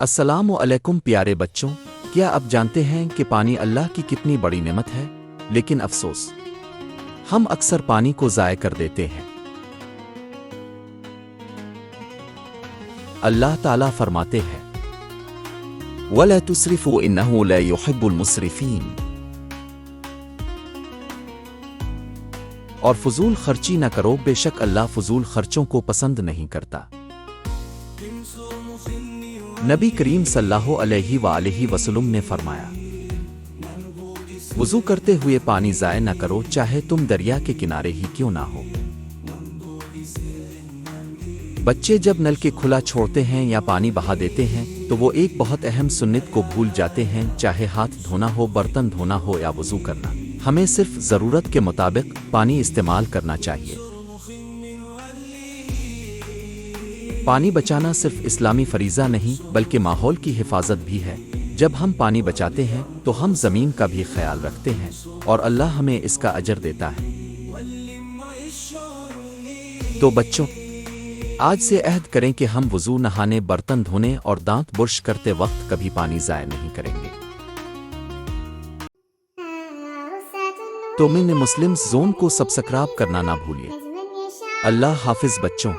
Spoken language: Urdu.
السلام علیکم پیارے بچوں، کیا اب جانتے ہیں کہ پانی اللہ کی کتنی بڑی نعمت ہے؟ لیکن افسوس، ہم اکثر پانی کو ضائع کر دیتے ہیں۔ اللہ تعالیٰ فرماتے ہیں وَلَا تُسْرِفُوا إِنَّهُ لَا يُحِبُّ الْمُسْرِفِينَ، اور فضول خرچی نہ کرو، بے شک اللہ فضول خرچوں کو پسند نہیں کرتا۔ نبی کریم صلی اللہ علیہ وآلہ وسلم نے فرمایا وضو کرتے ہوئے پانی ضائع نہ کرو، چاہے تم دریا کے کنارے ہی کیوں نہ ہو۔ بچے جب نل کے کھلا چھوڑتے ہیں یا پانی بہا دیتے ہیں تو وہ ایک بہت اہم سنت کو بھول جاتے ہیں، چاہے ہاتھ دھونا ہو، برتن دھونا ہو یا وضو کرنا۔ ہمیں صرف ضرورت کے مطابق پانی استعمال کرنا چاہیے۔ پانی بچانا صرف اسلامی فریضہ نہیں بلکہ ماحول کی حفاظت بھی ہے۔ جب ہم پانی بچاتے ہیں تو ہم زمین کا بھی خیال رکھتے ہیں اور اللہ ہمیں اس کا اجر دیتا ہے۔ تو بچوں، آج سے عہد کریں کہ ہم وضو، نہانے، برتن دھونے اور دانت برش کرتے وقت کبھی پانی ضائع نہیں کریں گے۔ تو مسلم زون کو سبسکرائب کرنا نہ بھولیے۔ اللہ حافظ بچوں۔